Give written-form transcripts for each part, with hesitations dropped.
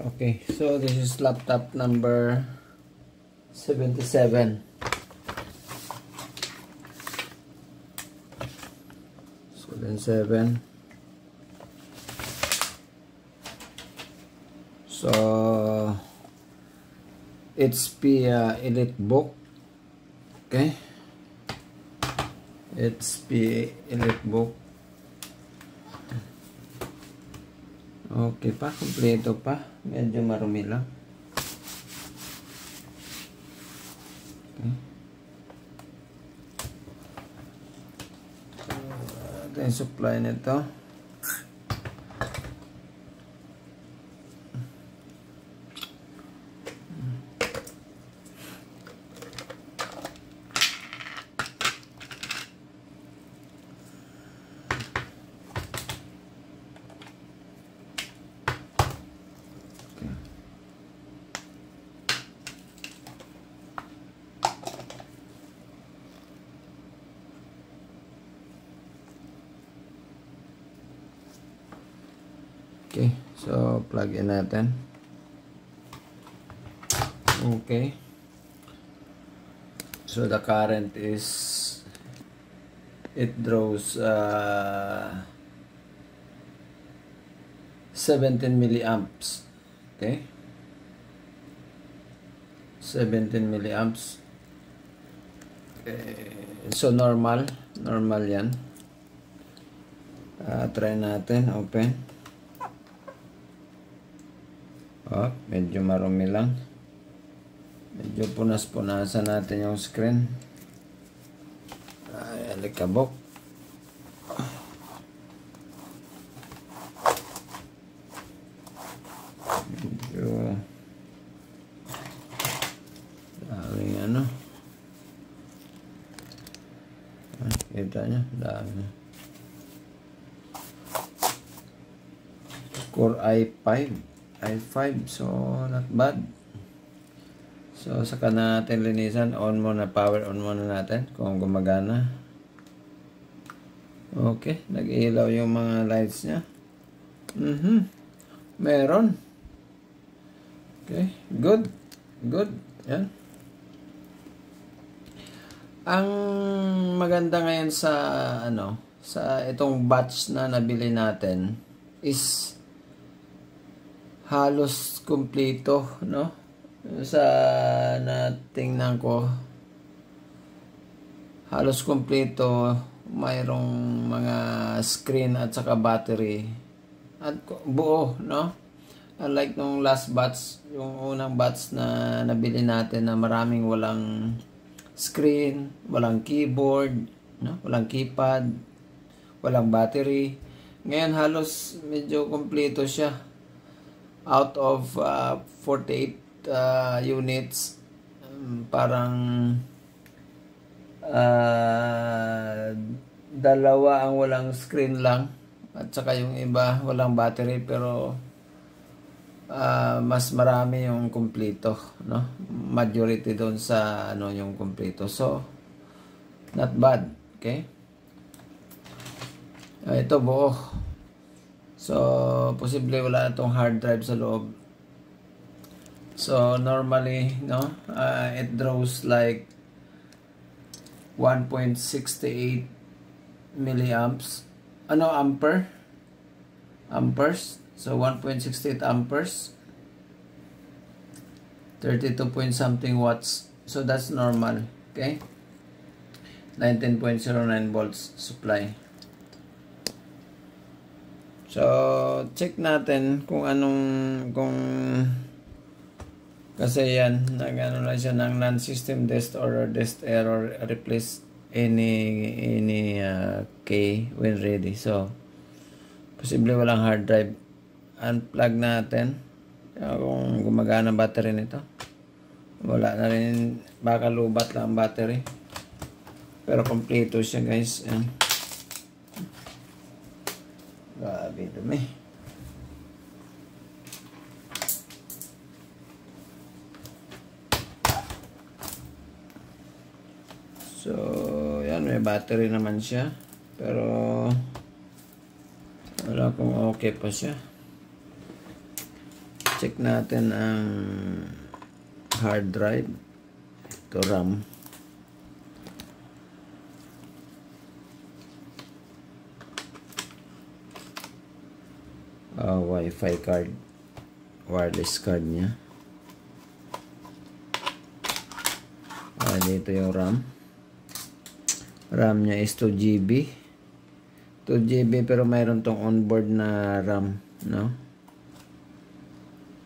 Okay, so this is laptop number 77. 77. So HP EliteBook. Okay, HP EliteBook. Okay pa, kompleto pa. Medyo marumi lang. Okay. Ito yung supply nito. Okay, so plug in natin. Okay. So the current is, it draws 17 milliamps. Okay. 17 milliamps. Okay. So normal yan. Try natin, open. Oh, medyo marumi lang. Medyo punas-punasan natin yung screen. Ay, alikabok. Medyo daming ano. Kita nyo, dami. Core i5, so not bad. So saka natin linisan, power on muna natin kung gumagana. Okay, nag-ilaw yung mga lights nya. Meron. Okay, good. Yan. Ang maganda ngayon sa sa itong batch na nabili natin is halos kumpleto, no? Sa natingnan ko, halos kumpleto. Mayroong mga screen at saka battery at buo, no? Unlike nung last batch, yung unang batch na nabili natin na maraming walang screen, walang keyboard, no? Walang keypad, walang battery. Ngayon halos medyo kumpleto siya. Out of 48 units, parang dalawa ang walang screen lang at saka yung iba walang battery, pero mas marami yung kumpleto, no? Majority doon sa yung kumpleto. So not bad. Okay, ito buo. So, posible wala na itong hard drive sa loob. So, normally, no, it draws like 1.68 milliamps. Amperes. So, 1.68 amperes. 32 point something watts. So, that's normal. Okay? 19.09 volts supply. So, check natin kung kasi yan, lang siya ng non-system test or test error, replace any key when ready. So, posible walang hard drive. Unplug natin. Kung gumagana battery nito. Wala na rin, baka lubat lang battery. Pero kompleto siya, guys. Yan. Grabe dumi. So, yan, may battery naman siya. Pero wala kung okay pa siya. check natin ang hard drive. Ito RAM. Wi-Fi card, wireless card niya. Dito yung RAM niya is 2GB pero mayroon tong onboard na RAM, no?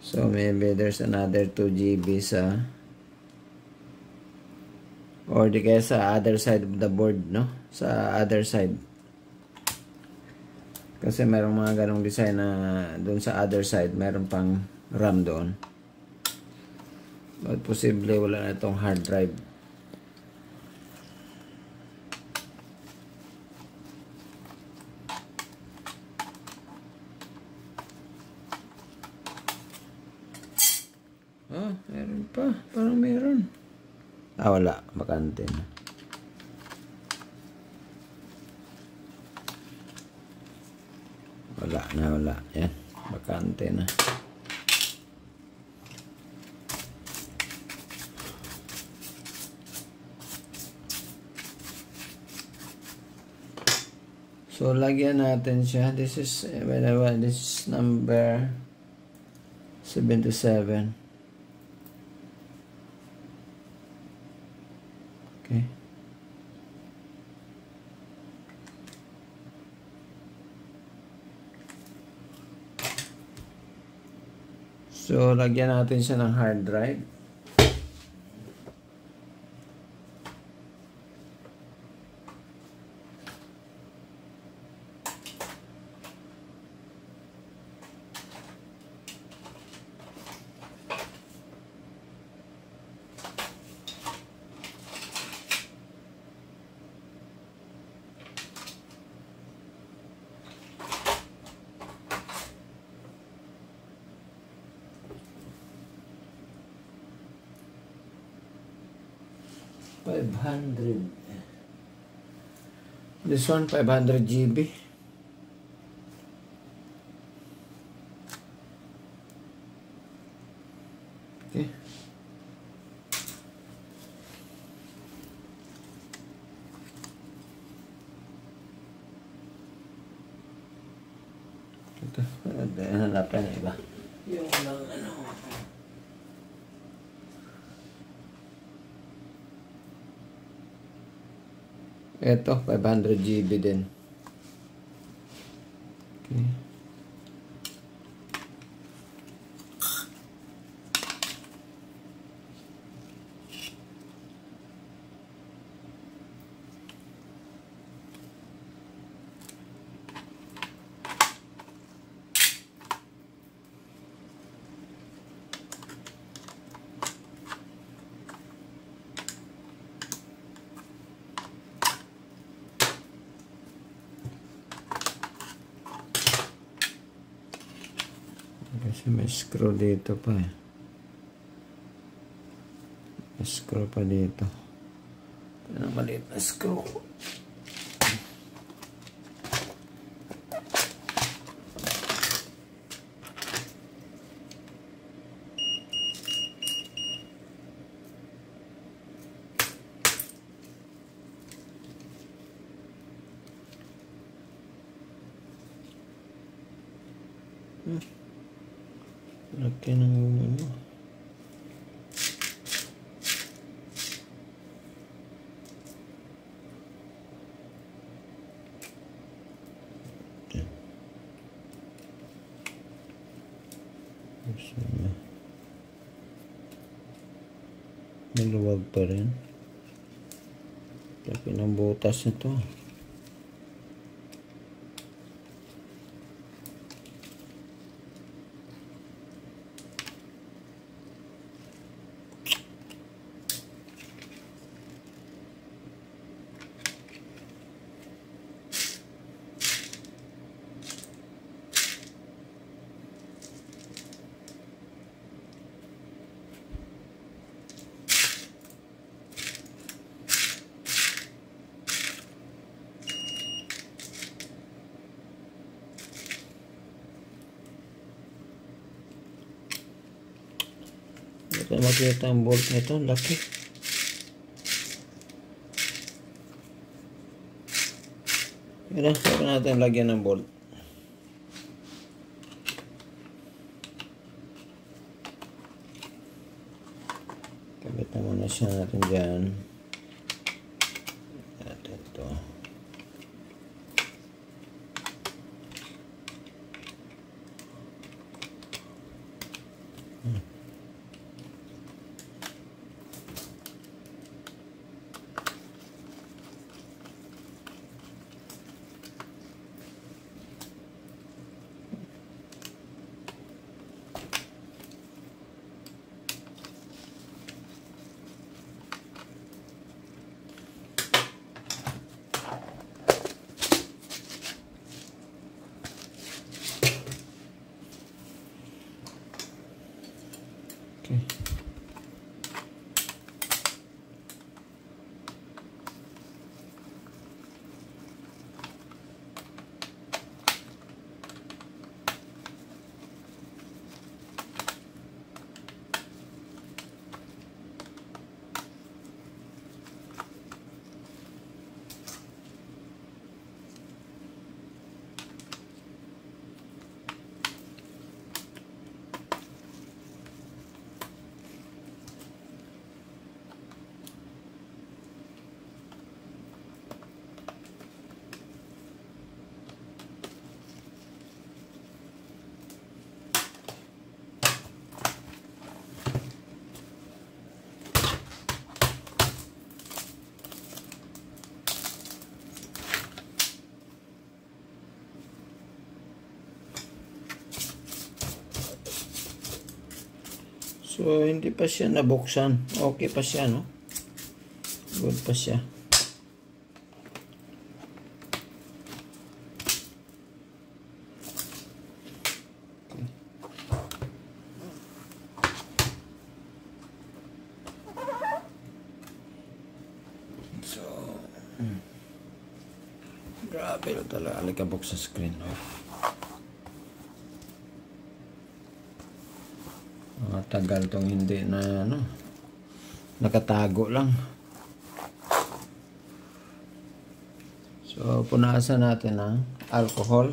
So maybe there's another 2GB sa, or di kaya sa other side of the board, no? Sa other side. Kasi mayroong mga ganong design na doon sa other side, mayroon pang RAM doon. But posible wala na itong hard drive. Meron pa. Parang meron. Wala. Bakante na. Wala. Yan. Bakante na. So, lagyan natin siya. This is, this is number 77. Okay. So, lagyan natin siya ng hard drive. This one 500 GB. Okay. Ito, hanapin na iba. Yung ano. Ito, 500 GB din. Okay. Kasi may screw dito pa eh. May screw pa dito. Ano maliit na screw. Laki ng ano. Maluwag pa rin. Laki ng butas nito. Ito makita ang bolt nito, laki. Yan na, huwag natin lagyan ng bolt. Kabitan muna siya natin dyan. Natin ito. Okay. So, hindi pa siya nabuksan. Okay pa siya, no? Good pa siya. So, grabe talaga. Alikabok sa screen, no? Tagal tong hindi na ano, nakatago lang. So punasan natin ng alcohol.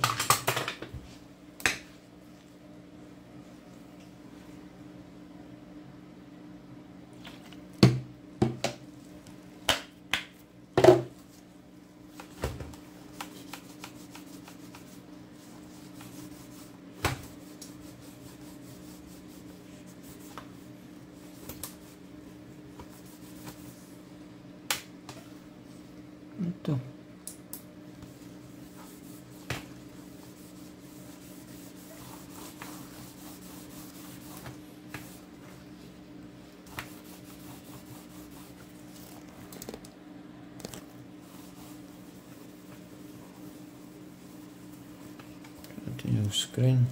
Ito. Ito yung screen.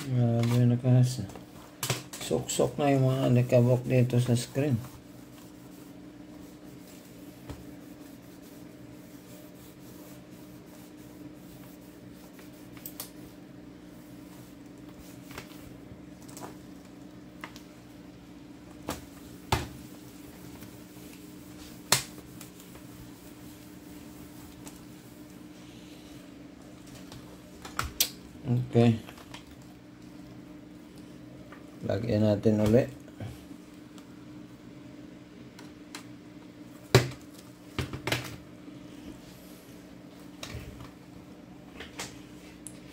Grabe na kasi. Sok-sok na yung mga nakabok dito sa screen. Okay. Lagyan natin ulit.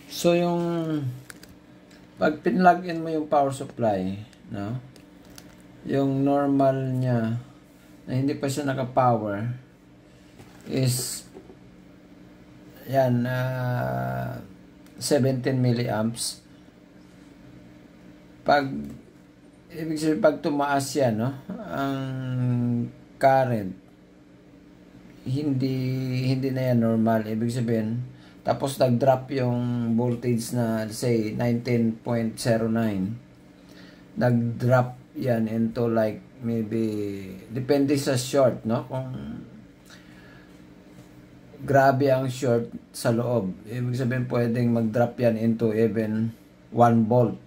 So yung pag pinlug-in mo yung power supply, no? Yung normal niya na hindi pa siya naka-power is Yan, 17 milliamps. Ibig sabihin, pag tumaas yan, no, ang current, hindi na yan normal. Ibig sabihin, tapos nag-drop yung voltage na, say, 19.09. Nag-drop yan into like, maybe, depende sa short, no? Kung grabe ang short sa loob, ibig sabihin pwedeng mag-drop yan into even 1 volt.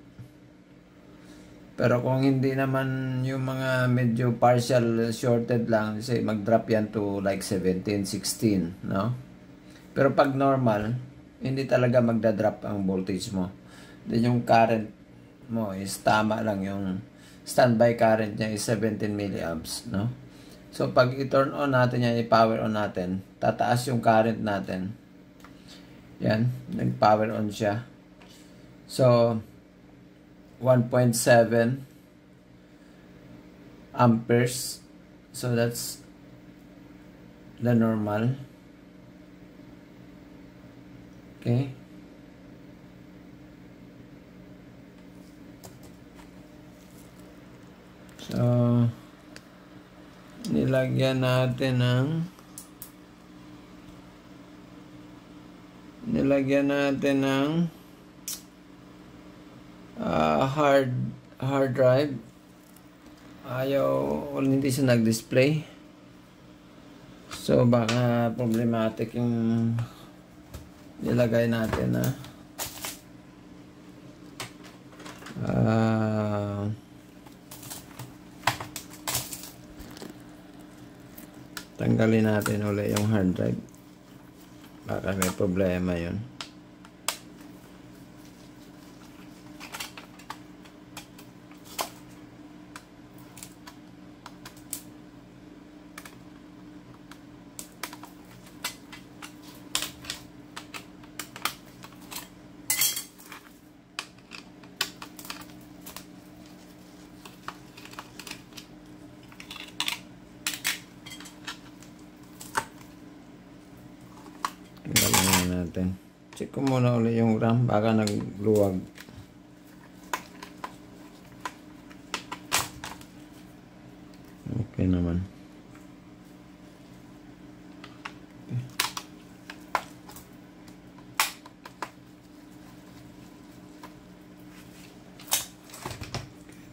Pero kung hindi naman yung mga medyo partial shorted lang, say mag-drop yan to like 17, 16, no? Pero pag normal, hindi talaga magda-drop ang voltage mo. Then yung current mo is tama lang, yung standby current niya is 17 milliamps, no? So pag i-turn on natin yan, i-power on natin, tataas yung current natin. Yan, nag-power on siya. So 1.7 amperes. So that's the normal. Okay. So nilagyan natin ng hard drive. Hindi siya nag-display. So baka problematic yung nilagay natin na tanggalin natin ulit yung hard drive. Baka may problema yun. Tingnan natin. Check ko muna ulit yung RAM, baka nagluwag. Okay naman.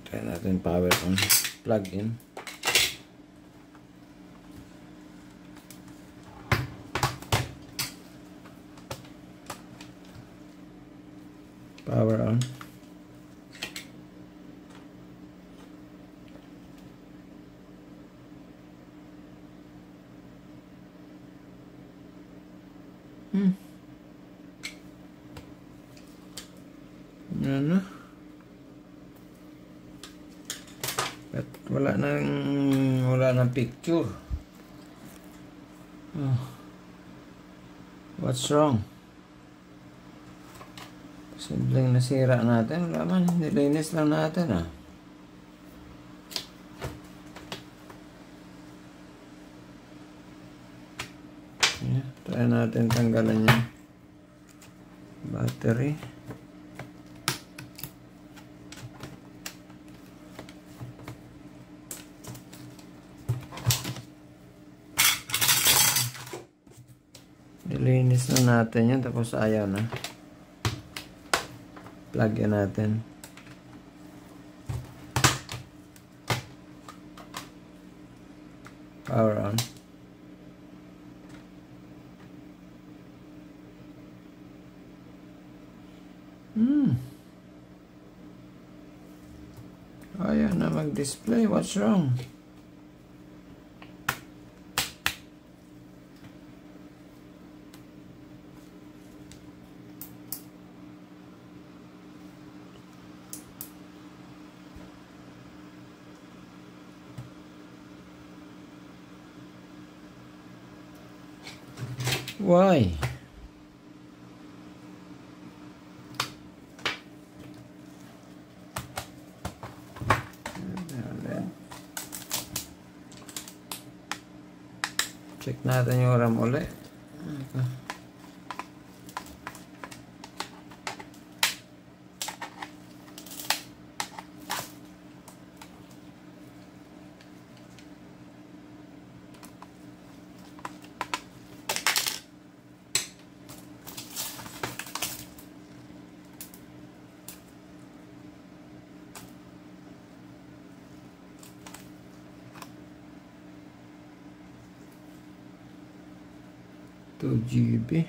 Try natin power on, plug in. Power on. Yan na. At wala nang picture. Oh. What's wrong? Simpleng nasira natin. Wala man, nilinis lang natin Yeah, try natin tanggalan yung battery. Nilinis na natin yan, tapos ayaw na. Plug in natin. Power on. Ayaw na mag-display. What's wrong? Why? Check natin yung RAM ulit. 2 GB.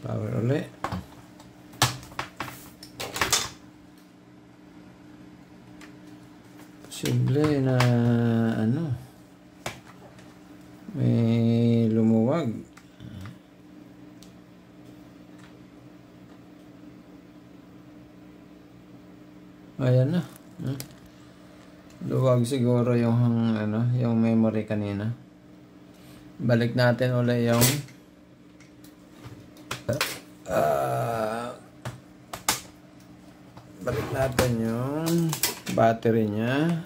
Power ulit. Posible na ano, may lumuwag. Ayan na. Luwag siguro yung ano, yung memory kanina. Balik natin ulit yung balik natin yung battery niya.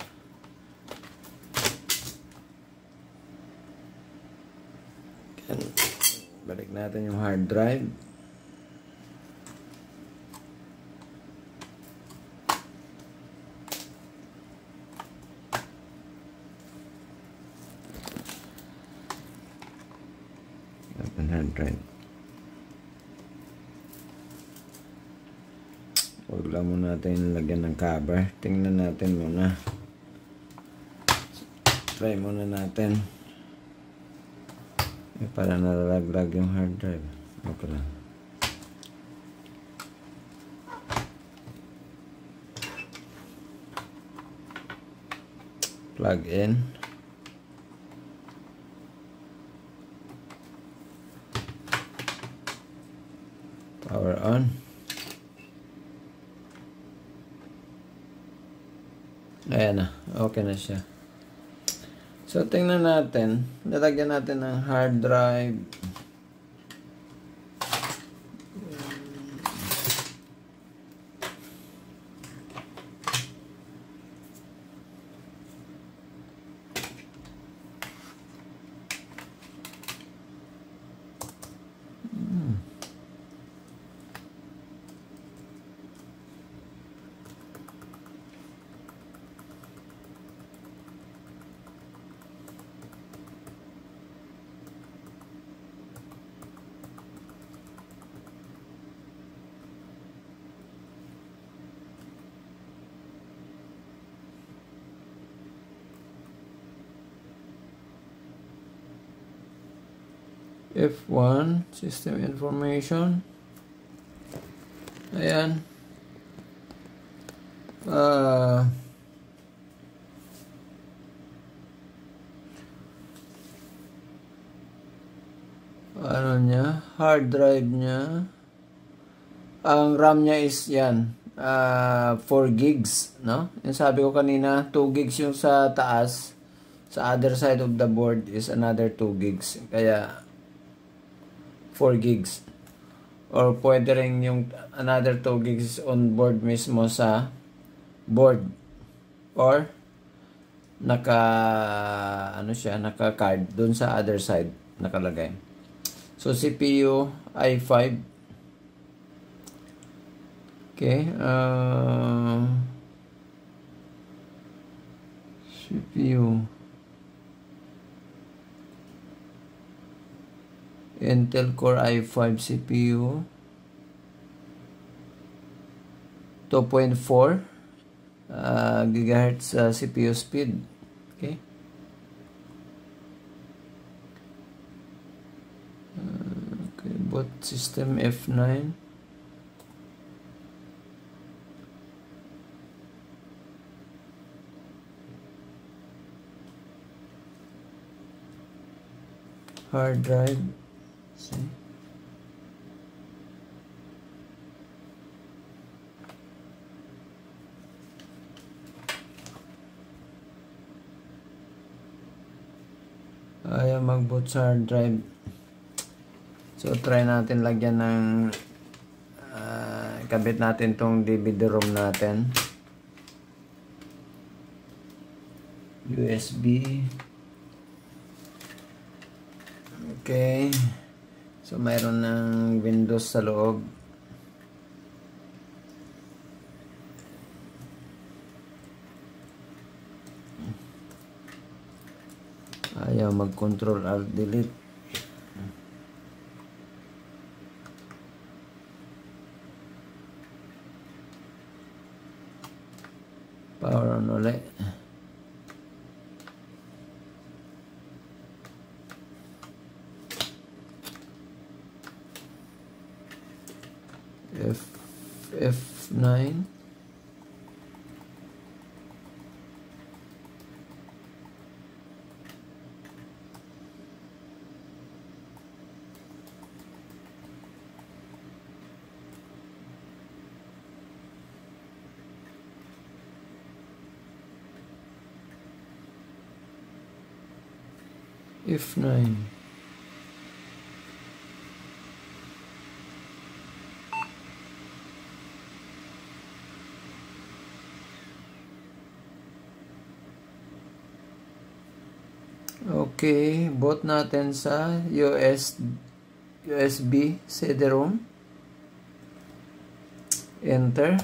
Balik natin yung hard drive. Hard drive. Huwag lang muna natin lagyan ng cover. Tingnan natin muna. Try muna natin. Para nalalaglag yung hard drive. Okay lang. Plug in. Power on. Ayan na. Okay na siya. So, tingnan natin. Nalagyan natin ng hard drive. F1 system information. Ayan. Ano niya? Hard drive niya. Ang RAM niya is yan. 4 gigs, no? Yung sabi ko kanina, 2 gigs yung sa taas. Sa other side of the board is another 2 gigs. Kaya 4 gigs. Or pwede rin yung another 2 gigs on board mismo sa board. Or naka card dun sa other side nakalagay. So CPU i5. Okay, CPU Intel Core i5 CPU 2.4 GHz CPU speed. Okay. Okay, boot system F9. Hard drive. See? Ayaw mag-boot sa hard drive. So, try natin lagyan ng kabit natin tong DVD-ROM natin. USB. Okay. So, mayroon ng Windows sa loob. Ayaw mag-Control Alt Delete. Power on ulit. F9. F9. Okay, boot natin sa USB CD-ROM. Enter.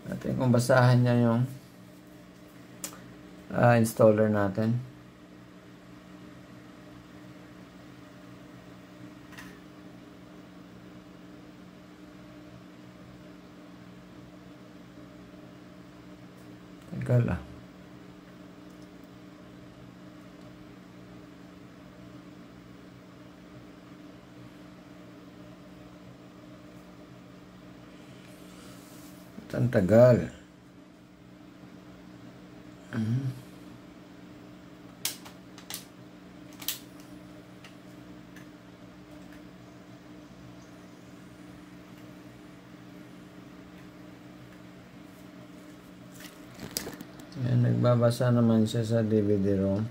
Natin kung basahan niya yung installer natin. Tagal ah. Ang tagal. Yan, nagbabasa naman siya sa DVD-ROM.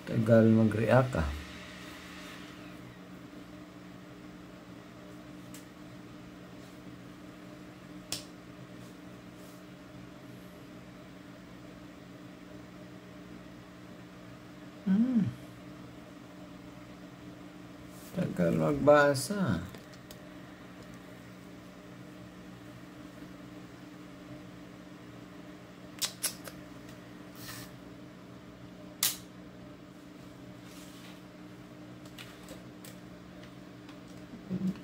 Tagal mag-react ah. Tagal magbasa.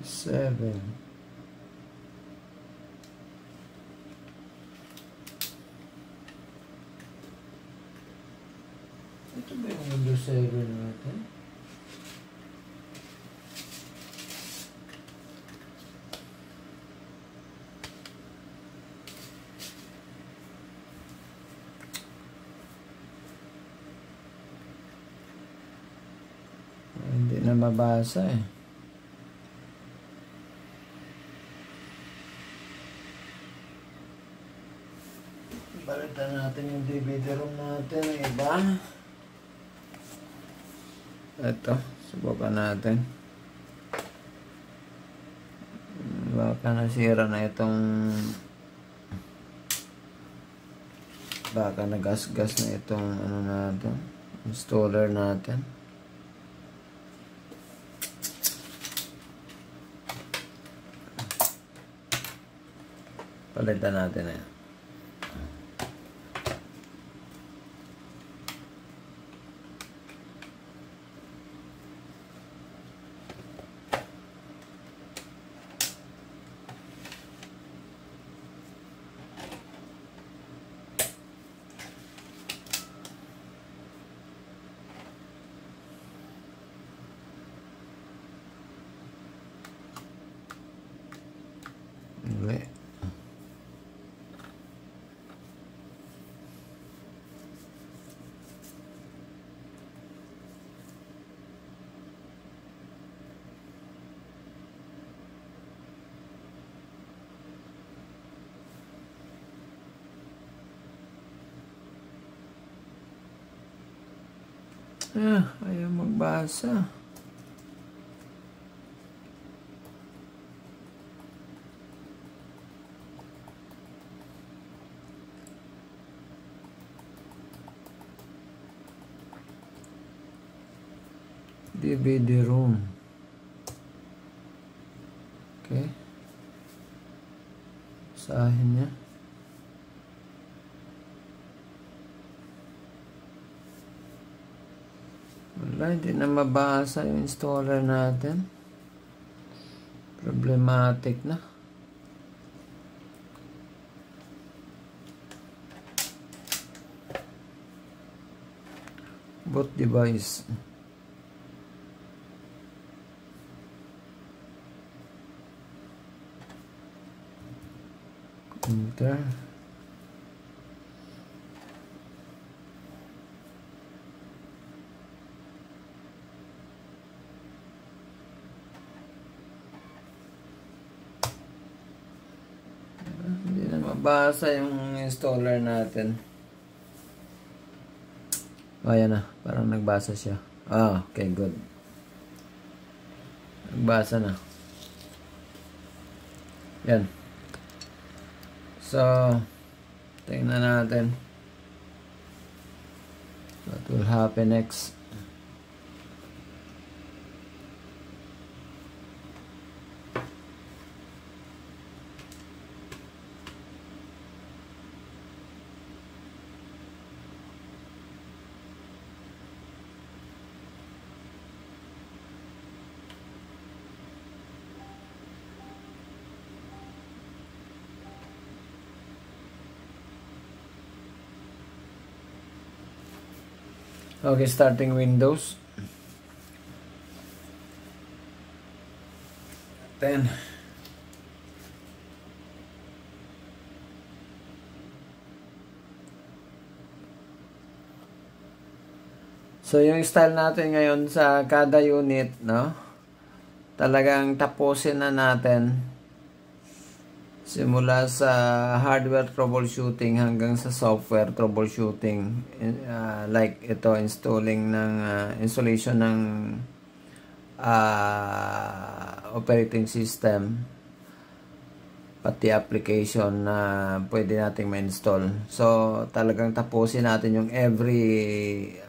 Seven. Ito ba yung Windows 7 natin? Hindi na mabasa eh. Balitan natin yung DVD-ROM natin, iba. Ito, subukan natin. Baka nasira na itong, baka nagasgas na itong ano natin, installer natin. Palitan natin na yan. Uli. Ayaw magbasa. DVD-ROM. Okay. Basahin niya. Wala, hindi na mabasa yung installer natin. Problematic na. Boot device. Enter. Hindi na mabasa yung installer natin. Ayan na, parang nagbasa siya. Okay, good. Nagbasa na. Yan. So, tingnan natin what will happen next. Okay, starting Windows 10. So, yung style natin ngayon sa kada unit, no? Talagang tapusin na natin simula sa hardware troubleshooting hanggang sa software troubleshooting. Like ito, installing ng installation ng operating system, pati application na pwede nating ma-install. So talagang tapusin natin yung every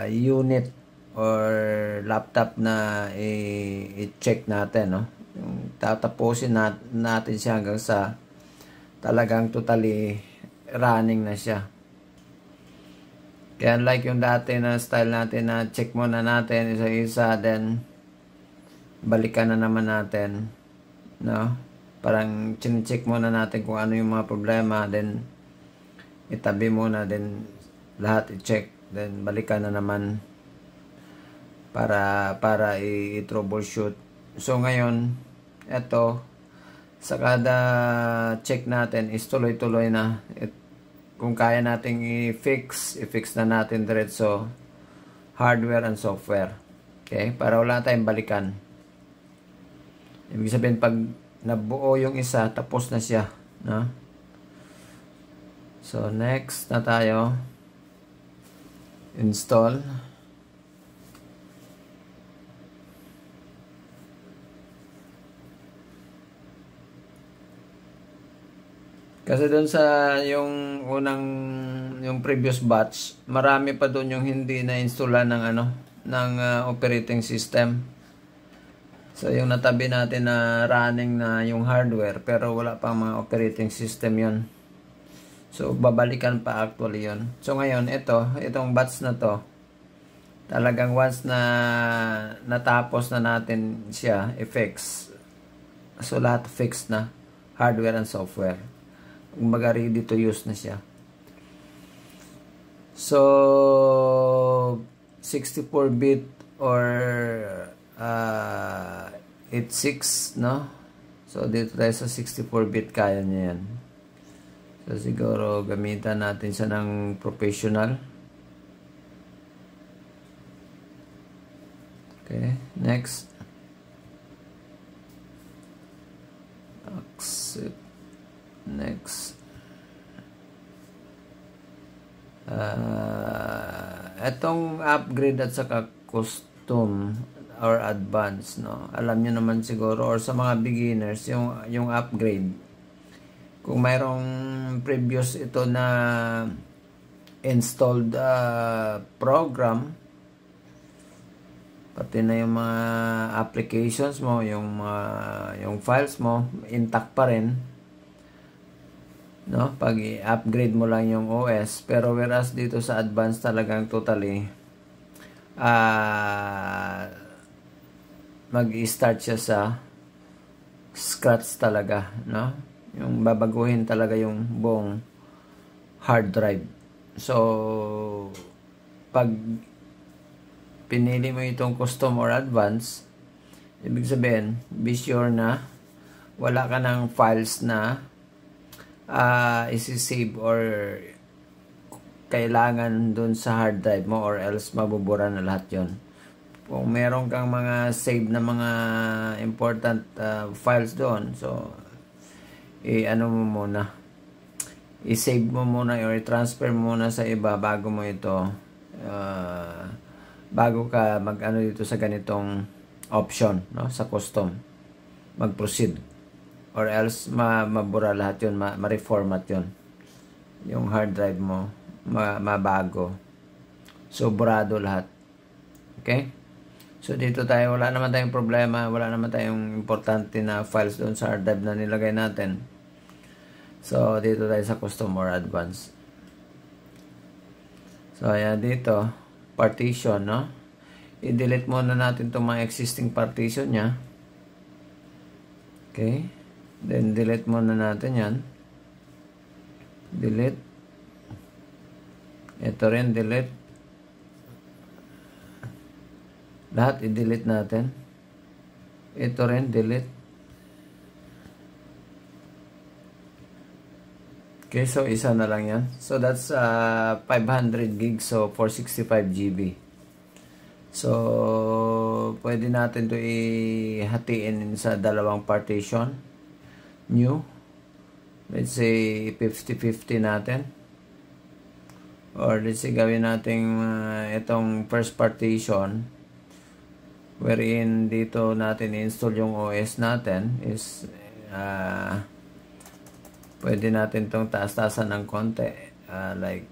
unit or laptop na i-check natin, no? Yung tatapusin natin siya hanggang sa talagang totally running na siya. Kaya like yung dati na style natin na check muna natin isa-isa, then balikan na naman natin, no? Parang chine-check muna natin kung ano yung mga problema, then itabi muna, then lahat i-check, then balikan na naman para i-troubleshoot. So ngayon, eto, sa kada check natin is tuloy-tuloy na. Kung kaya nating i-fix na natin diretso hardware and software. Okay? Para wala tayong balikan. Ibig sabihin, pag nabuo yung isa, tapos na siya, no? So next na tayo, install. Kasi doon sa yung yung previous batch, marami pa doon yung hindi na-installan ng operating system. So yung natabi natin na running na yung hardware, pero wala pang mga operating system yon. So babalikan pa actually yon. So ngayon itong batch na to, talagang once na natapos na natin siya i-fix. So lahat fixed na, hardware and software. Kumbaga ready to use na siya. So 64-bit or 86, no? So dito tayo sa 64-bit, kaya niya yan. So siguro gamitan natin siya ng professional. Okay, next. Accept. Next. Etong upgrade at saka custom or advance, no? Alam niyo naman siguro, or sa mga beginners, yung upgrade. Kung mayroong previous ito na installed program, pati na yung mga applications mo, yung files mo intact pa rin, no? Pag i-upgrade mo lang yung OS. Pero whereas dito sa advanced talagang totally mag-i-start siya sa scratch talaga, no? Yung babaguhin talaga yung buong hard drive. So, pag pinili mo itong custom or advanced, ibig sabihin, be sure na wala ka ng files na isi-save or kailangan dun sa hard drive mo, or else mabubura na lahat yon. Kung meron kang mga save na mga important files doon, so ano mo muna, i-save mo muna or i-transfer mo muna sa iba bago mo ito bago ka mag-ano dito sa ganitong option, no, sa custom, mag-proceed, or else mabura lahat yun, ma-reformat yun, yung hard drive mo mabago, so burado lahat. Okay, so dito tayo, wala naman tayong problema, wala naman tayong importante na files doon sa hard drive na nilagay natin. So dito tayo sa custom or advanced. So ayan, dito partition, no, i-delete muna natin itong mga existing partition nya. Okay, then delete muna natin yan, delete, ito rin delete, lahat i-delete natin, ito rin delete. Okay, so isa na lang yan. So that's 500 gigs, so 465 GB. So pwede natin to ihatiin sa dalawang partition, new, let's say 50-50 natin, or let's say gawin natin itong first partition wherein dito natin i-install yung OS natin is pwede natin itong taas-taasan ng konti, like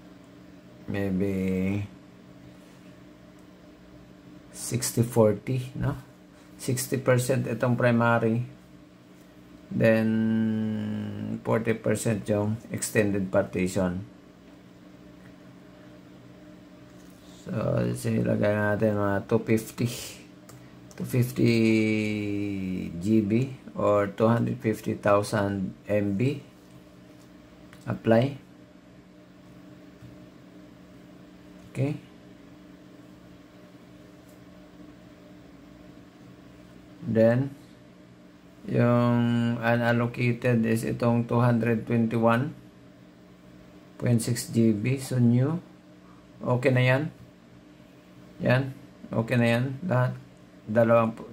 maybe 60-40, no? 60% itong primary, then 40% yung extended partition. So let's say ilagay natin mga 250 GB or 250,000 MB. Apply. Okay. Then yung unallocated is itong 221.6 GB. So new. Okay na yan. Yan. Okay na yan. Lahat.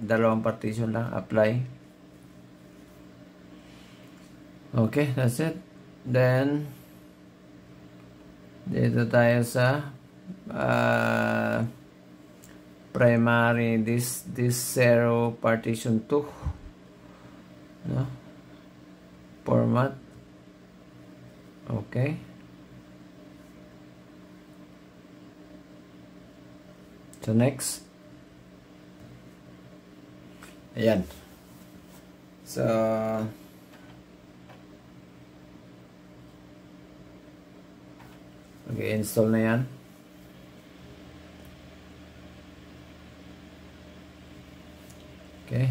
Dalawang partition lang. Apply. Okay. That's it. Then dito tayo sa primary, this 0 partition 2, no, format. Okay, so next, ayan, so mag-install na yan. Okay.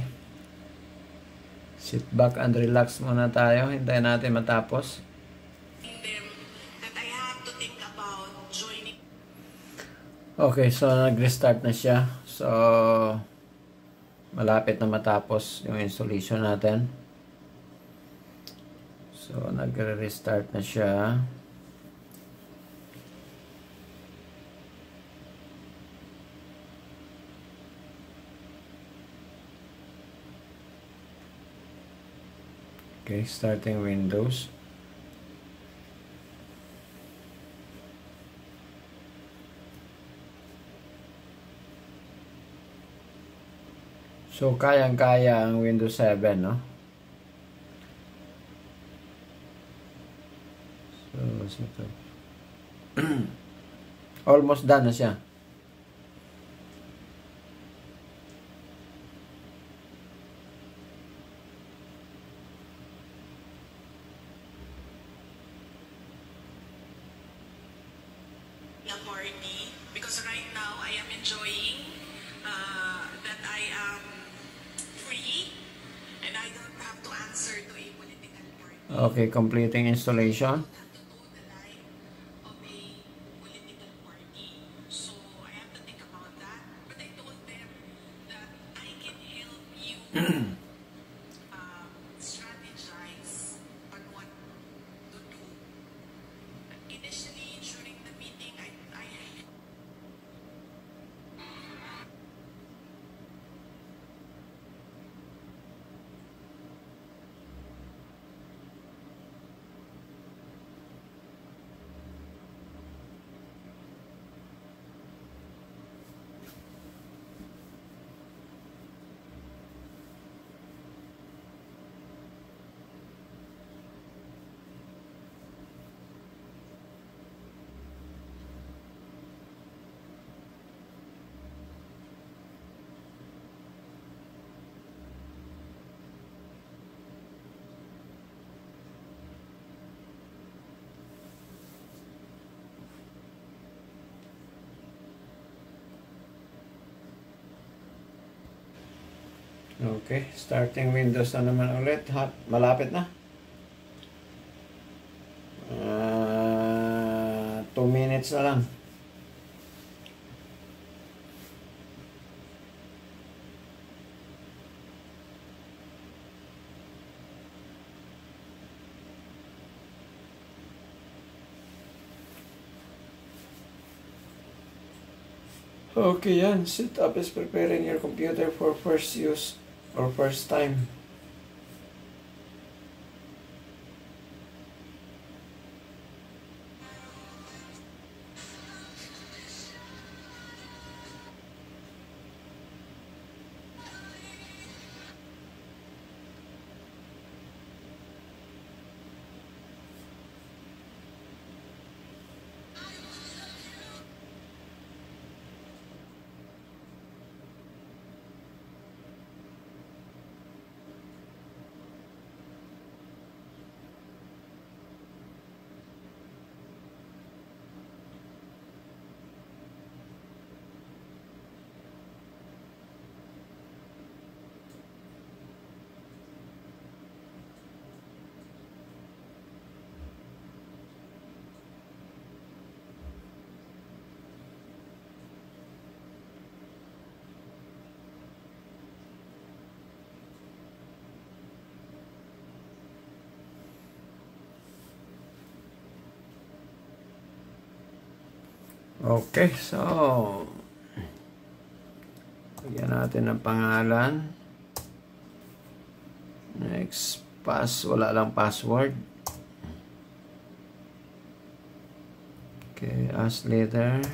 Sit back and relax muna tayo. Hintayin natin matapos. Okay, so nag-restart na siya. So malapit na matapos yung installation natin. So nag-restart na siya. Okay, starting Windows. So, kayang-kaya ang Windows 7, no? So, almost done na siya. a party because right now I am enjoying that I am free and I don't have to answer to a political party. Okay, completing installation. I don't have to know the life of a political party. So I have to think about that. But I told them that I can help you strategize on what to do. Initially, during the meeting, I Okay, starting Windows na naman ulit. Malapit na. 2 minutes na lang. Okay, yan. Setup is preparing your computer for first use or first time. Okay, so bigyan natin ng pangalan. Next, wala lang password. Okay, as later.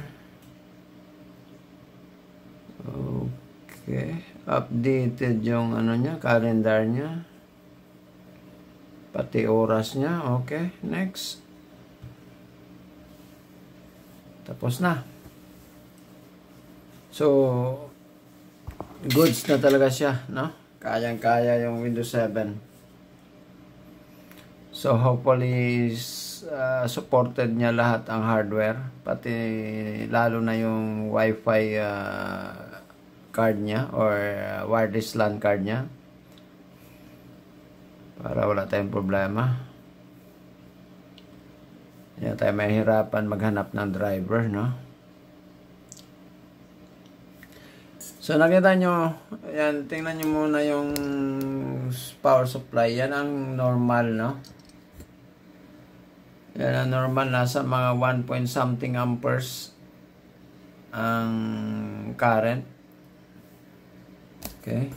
Okay, updated yung ano niya, calendar niya. Pati oras niya. Okay, next. Tapos na. So, goods na talaga siya, no? Kayang-kaya yung Windows 7. So, hopefully, supported niya lahat ang hardware. Pati, lalo na yung Wi-Fi card niya or wireless LAN card niya. Para wala tayong problema. Hindi tayo mahirapan maghanap ng driver, no? So, nakita nyo, yan, tingnan nyo muna yung power supply. Yan ang normal, no? Yan ang normal. Nasa mga 1 point something amperes ang current. Okay.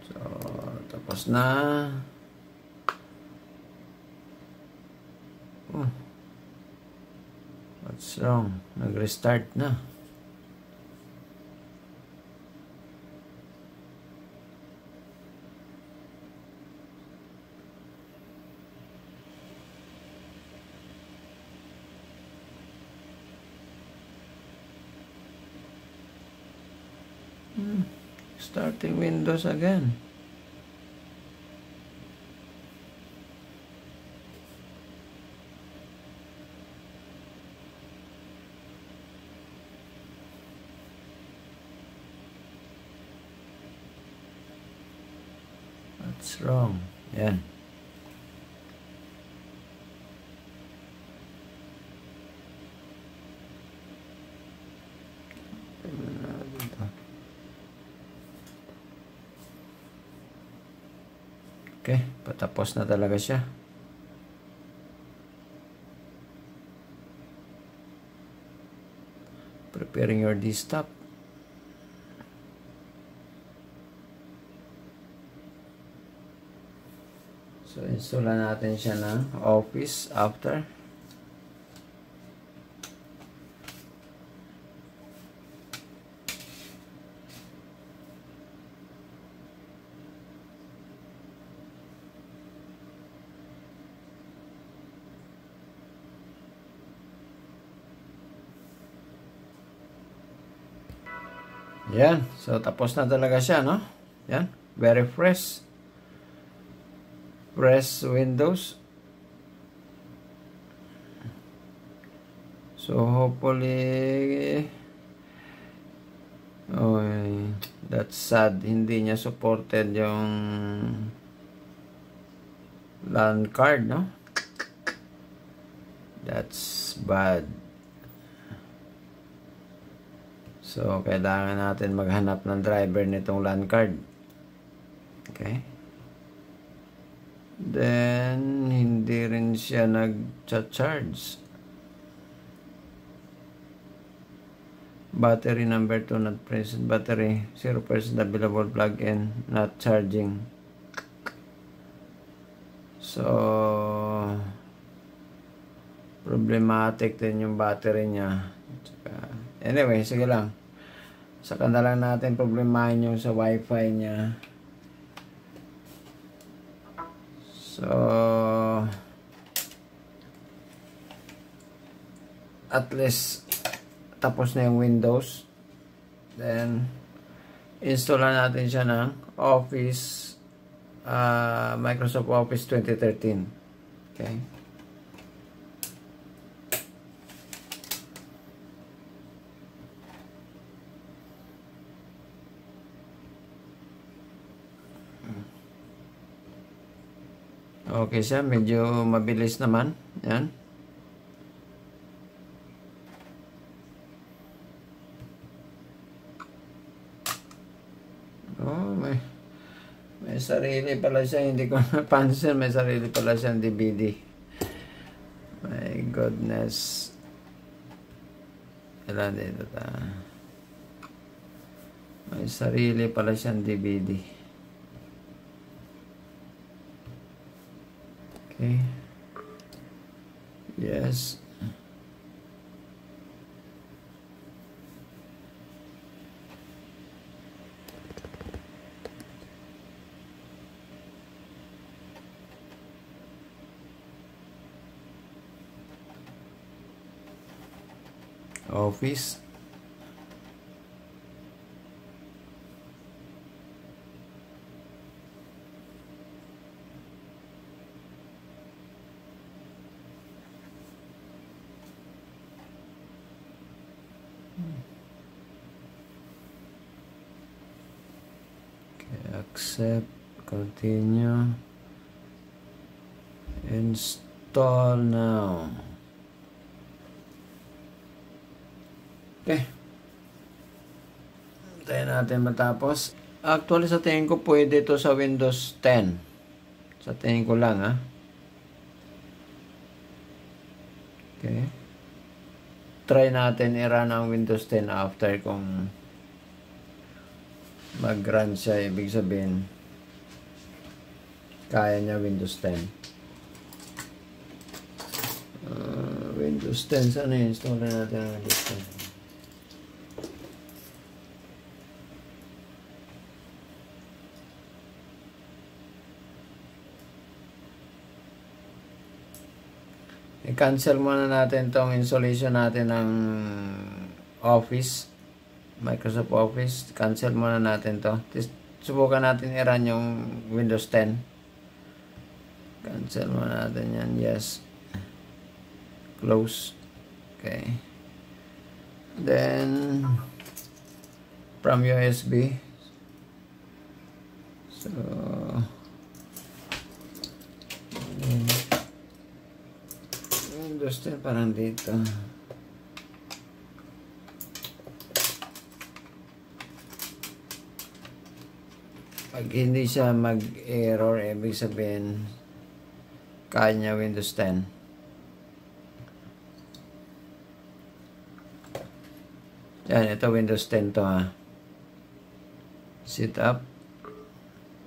So, tapos na. Oh. What's wrong? Nag-restart na. Starting Windows again. What's wrong? Yan. Okay, patapos na talaga siya. Preparing your desktop. So, installan natin siya ng Office after. Yan. So, tapos na talaga siya, no? Yan. Very fresh. Press Windows. So, hopefully, oh, that's sad. Hindi niya supported yung LAN card, no? That's bad. So, kailangan natin maghanap ng driver nitong LAN card. Okay. Then, hindi rin siya nag-charge. Battery number 2 not present. Battery 0% available plug-in not charging. So, problematic din yung battery niya. Anyway, sige lang. Saka na lang natin problemahin yung sa wifi niya. So, at least tapos na yung Windows. Then, installan natin siya ng Office, Microsoft Office 2013. Okay. Okay siya, medyo mabilis naman. Yan. Oh, may sarili pala siya, hindi ko napansin, may sarili pala siyang DVD. My goodness. Ilan dito ta? May sarili pala siyang DVD. Okay. Yes. Office. Accept, continue, install now. Okay. Hintayin natin matapos. Actually, sa tingin ko pwede ito sa Windows 10. Sa tingin ko lang, ha. Okay. Try natin i-run ang Windows 10 after kung mag-run siya, ibig sabihin kaya niya Windows 10. Windows 10, saan i-install natin ang Windows 10? I-cancel muna natin tong installation natin ng Office, Microsoft Office. Cancel muna natin to. Subukan natin i-run yung Windows 10. Cancel muna natin yan. Yes. Close. Okay. Then, from USB. So, parang dito. Pag hindi siya mag-error, ibig sabihin, kaya niya Windows 10. Yan, ito Windows 10 to ha. Sit up.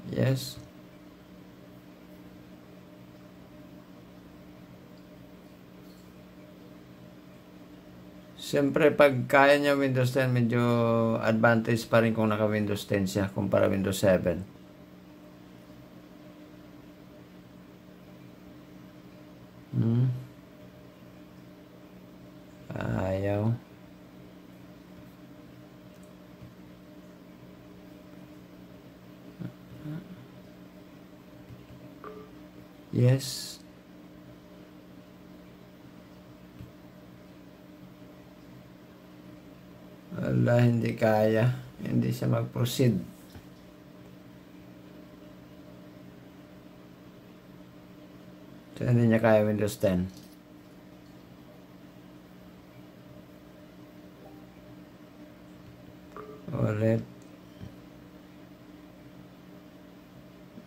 Yes. Siyempre, pag kaya niya Windows 10, medyo advantage pa rin kung naka Windows 10 siya kumpara Windows 7. Ayaw. Yes. Wala, hindi kaya. Hindi siya mag-proceed. So, hindi niya kaya Windows 10. Ulit.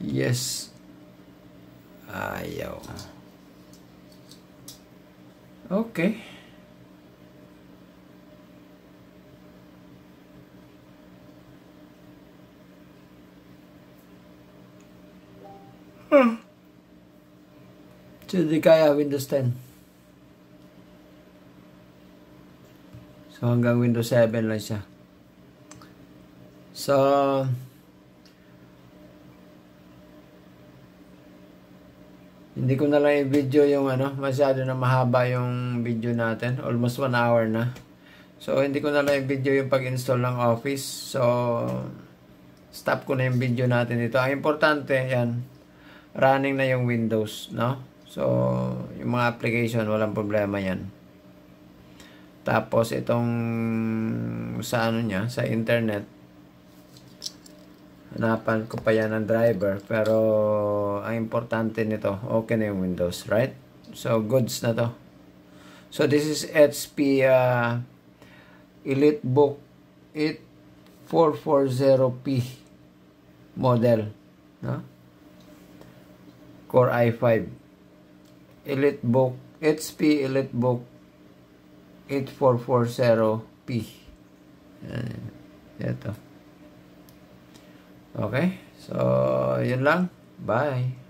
Yes. Ayaw. Okay. So, di kaya Windows 10. So, hanggang Windows 7 lang siya. So, hindi ko na lang i-video yung masyado na mahaba yung video natin. Almost 1 hour na. So, hindi ko na lang i-video yung pag-install ng Office. So, stop ko na yung video natin ito. Ang importante, yan, running na yung Windows, no? So, yung mga application, walang problema yan. Tapos, itong sa niya, sa internet, hanapan ko pa yan ng driver. Pero, ang importante nito, okay na yung Windows, right? So, goods na to. So, this is HP EliteBook 8440p model, no? Core i5. EliteBook, HP EliteBook 8440p. Ito. Okay. So, yun lang. Bye.